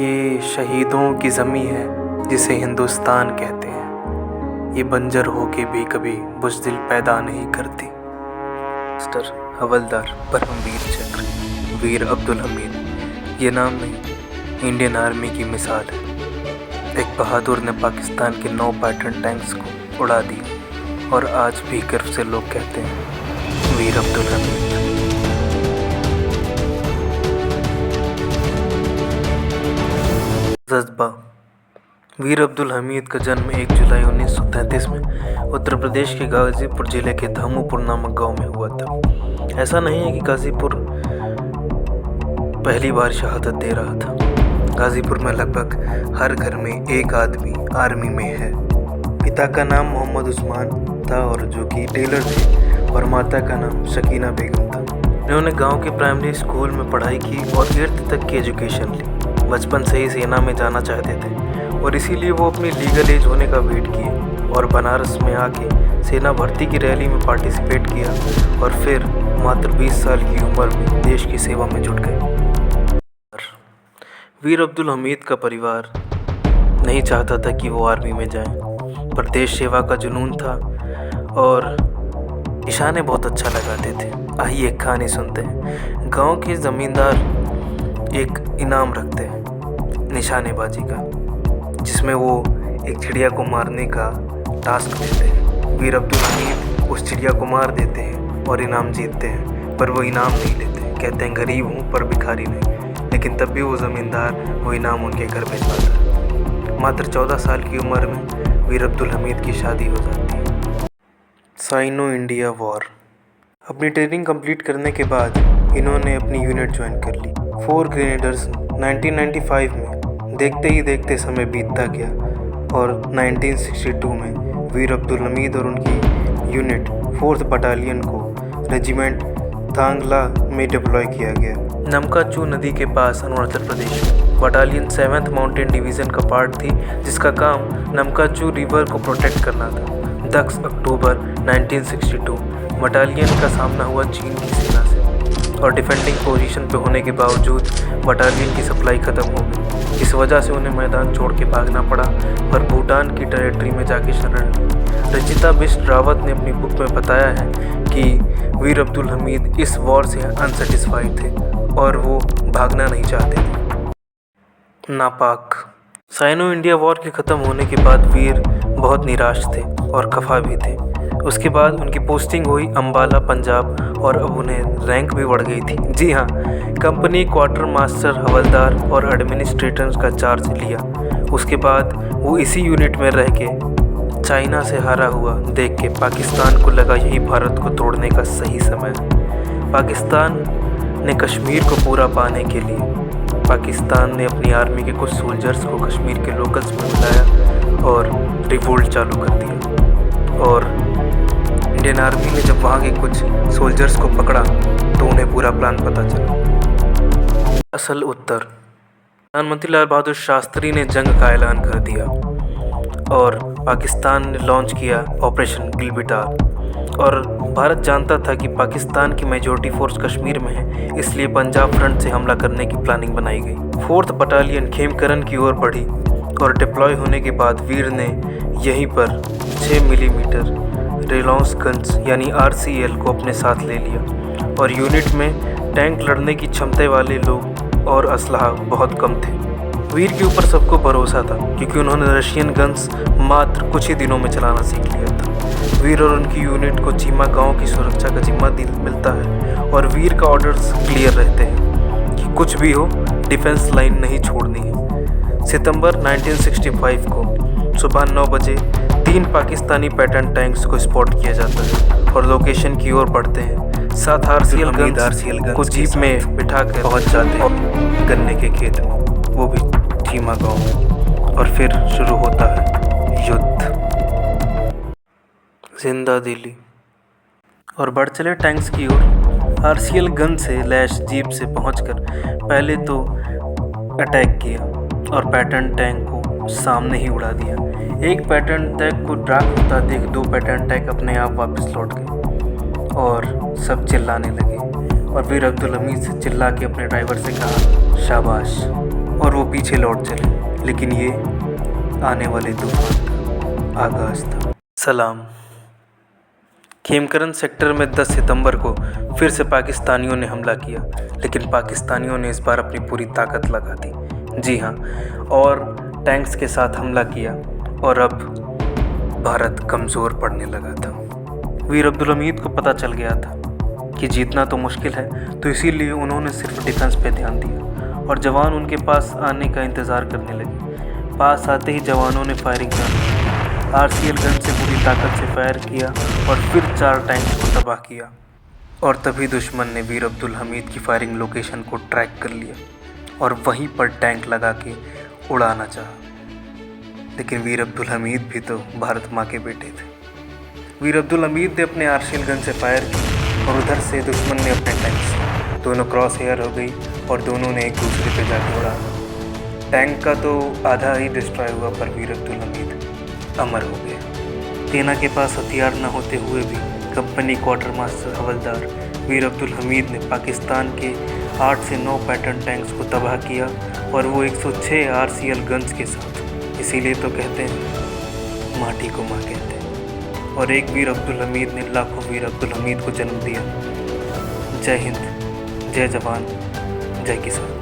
ये शहीदों की ज़मीं है जिसे हिंदुस्तान कहते हैं। ये बंजर होके भी कभी बुज़दिल पैदा नहीं करती। मास्टर हवलदार परमवीर चक्र वीर अब्दुल हमीद ये नाम नहीं, इंडियन आर्मी की मिसाल है। एक बहादुर ने पाकिस्तान के 9 पैटर्न टैंक्स को उड़ा दिया और आज भी गर्व से लोग कहते हैं वीर अब्दुल हमीद। जज्बा। वीर अब्दुल हमीद का जन्म 1 जुलाई 1933 में उत्तर प्रदेश के गाज़ीपुर ज़िले के धामूपुर नामक गांव में हुआ था। ऐसा नहीं है कि गाज़ीपुर पहली बार शहादत दे रहा था। गाज़ीपुर में लगभग हर घर में एक आदमी आर्मी में है। पिता का नाम मोहम्मद उस्मान था और जो कि टेलर थे, और माता का नाम शकीना बेगम था। इन्होंने गाँव के प्राइमरी स्कूल में पढ़ाई की और 8th तक की एजुकेशन ली। बचपन से ही सेना में जाना चाहते थे और इसीलिए वो अपनी लीगल एज होने का वेट किए और बनारस में आके सेना भर्ती की रैली में पार्टिसिपेट किया और फिर मात्र 20 साल की उम्र में देश की सेवा में जुट गए। वीर अब्दुल हमीद का परिवार नहीं चाहता था कि वो आर्मी में जाएं, पर देश सेवा का जुनून था और निशाने बहुत अच्छा लगाते थे। आइए एक कहानी सुनते हैं। गांव के ज़मींदार एक इनाम रखते हैं निशानेबाजी का, जिसमें वो एक चिड़िया को मारने का टास्क देते हैं। वीर अब्दुल हमीद उस चिड़िया को मार देते हैं और इनाम जीतते हैं, पर वो इनाम नहीं लेते। कहते हैं गरीब हूँ पर भिखारी नहीं, लेकिन तब भी वो ज़मींदार वो इनाम उनके घर भिजवाता है। मात्र 14 साल की उम्र में वीर अब्दुल हमीद की शादी हो जाती है। Sino India war. अपनी ट्रेनिंग कंप्लीट करने के बाद इन्होंने अपनी यूनिट ज्वाइन कर ली। 4 ग्रेनेडर्स 1995 में। देखते ही देखते समय बीतता गया और 1962 में वीर अब्दुल हमीद और उनकी यूनिट 4th बटालियन को रेजिमेंट थांगला में डिप्लॉय किया गया। नमकाचू नदी के पास अरुणाचल प्रदेश में बटालियन 7th माउंटेन डिवीज़न का पार्ट थी, जिसका काम नमकाचू रिवर को प्रोटेक्ट करना था। 10 अक्टूबर 1962 बटालियन का सामना हुआ चीन की सेना से और डिफेंडिंग पोजीशन पे होने के बावजूद बटालियन की सप्लाई ख़त्म हो गई। इस वजह से उन्हें मैदान छोड़ के भागना पड़ा और भूटान की टेरिटरी में जाके शरण ली। रचिता बिष्ट रावत ने अपनी बुक में बताया है कि वीर अब्दुल हमीद इस वॉर से अनसेटिस्फाइड थे और वो भागना नहीं चाहते थे। नापाक। साइनो इंडिया वॉर के ख़त्म होने के बाद वीर बहुत निराश थे और खफा भी थे। उसके बाद उनकी पोस्टिंग हुई अंबाला, पंजाब, और अब उन्हें रैंक भी बढ़ गई थी। जी हाँ, कंपनी क्वार्टर मास्टर, हवलदार और एडमिनिस्ट्रेटर का चार्ज लिया। उसके बाद वो इसी यूनिट में रह के चाइना से हारा हुआ देख के पाकिस्तान को लगा यही भारत को तोड़ने का सही समय है। पाकिस्तान ने कश्मीर को पूरा पाने के लिए पाकिस्तान ने अपनी आर्मी के कुछ सोल्जर्स को कश्मीर के लोकल्स में मिलाया और रिवोल्ट चालू कर दिया। और इंडियन आर्मी ने जब वहाँ के कुछ सोल्जर्स को पकड़ा तो उन्हें पूरा प्लान पता चला। असल उत्तर। प्रधानमंत्री लाल बहादुर शास्त्री ने जंग का ऐलान कर दिया और पाकिस्तान ने लॉन्च किया ऑपरेशन गिलगिटार। और भारत जानता था कि पाकिस्तान की मेजॉरिटी फोर्स कश्मीर में है, इसलिए पंजाब फ्रंट से हमला करने की प्लानिंग बनाई गई। 4th बटालियन खेमकरन की ओर बढ़ी और डिप्लॉय होने के बाद वीर ने यहीं पर 6 मिलीमीटर रेलॉन्स गन्स यानी RCL को अपने साथ ले लिया और यूनिट में टैंक लड़ने की क्षमता वाले लोग और असलहा बहुत कम थे। वीर के ऊपर सबको भरोसा था क्योंकि उन्होंने रशियन गन्स मात्र कुछ ही दिनों में चलाना सीख लिया था। वीर और उनकी यूनिट को चीमा गांव की सुरक्षा का जिम्मा मिलता है और वीर का ऑर्डर्स क्लियर रहते हैं कि कुछ भी हो डिफेंस लाइन नहीं छोड़नी है। सितंबर 1965 को सुबह 9 बजे 3 पाकिस्तानी पैटर्न टैंक्स को स्पॉट किया जाता है और लोकेशन की ओर बढ़ते हैं। 7 RCL गन्स को जीप में बिठा कर पहुँच जाते हैं गन्ने के खेत में, वो भी चीमा गांव में। और फिर शुरू होता है युद्ध। जिंदा दिली। और बढ़ चले टैंक्स की ओर। RCL गन से लैश जीप से पहुंचकर पहले तो अटैक किया और पैटर्न टैंक को सामने ही उड़ा दिया। एक पैटर्न टैंक को ड्रैग होता देख 2 पैटर्न टैंक अपने आप वापस लौट गए और सब चिल्लाने लगे और वीर अब्दुल हमीद से चिल्ला के अपने ड्राइवर से कहा शाबाश। और वो पीछे लौट चले, लेकिन ये आने वाले तूफान का आगाज था। सलाम। खेमकरन सेक्टर में 10 सितंबर को फिर से पाकिस्तानियों ने हमला किया, लेकिन पाकिस्तानियों ने इस बार अपनी पूरी ताकत लगा दी। जी हाँ, और टैंक्स के साथ हमला किया और अब भारत कमज़ोर पड़ने लगा था। वीर अब्दुल हमीद को पता चल गया था कि जीतना तो मुश्किल है, तो इसीलिए उन्होंने सिर्फ डिफेंस पे ध्यान दिया और जवान उनके पास आने का इंतज़ार करने लगे। पास आते ही जवानों ने फायरिंग कर RCL गन से पूरी ताकत से फायर किया और फिर 4 टैंक्स को तबाह किया। और तभी दुश्मन ने वीर अब्दुल हमीद की फायरिंग लोकेशन को ट्रैक कर लिया और वहीं पर टैंक लगा के उड़ाना चाहा। लेकिन वीर अब्दुल हमीद भी तो भारत माँ के बेटे थे। वीर अब्दुल हमीद ने अपने RCL गन से फायर की और उधर से दुश्मन ने अपने टैंक्स, दोनों क्रॉस हेयर हो गई और दोनों ने एक दूसरे पे जाके उड़ा। टैंक का तो आधा ही डिस्ट्रॉय हुआ, पर वीर अब्दुल हमीद अमर हो गया। सेना के पास हथियार न होते हुए भी कंपनी क्वार्टर मास्टर हवलदार वीर अब्दुल हमीद ने पाकिस्तान के 8 से 9 पैटर्न टैंक्स को तबाह किया और वो 106 RCL गन्स के साथ। इसीलिए तो कहते हैं माटी को माँ कहते हैं। और एक वीर अब्दुल हमीद ने लाखों वीर अब्दुल हमीद को जन्म दिया। जय हिंद, जय जवान, जय किसान।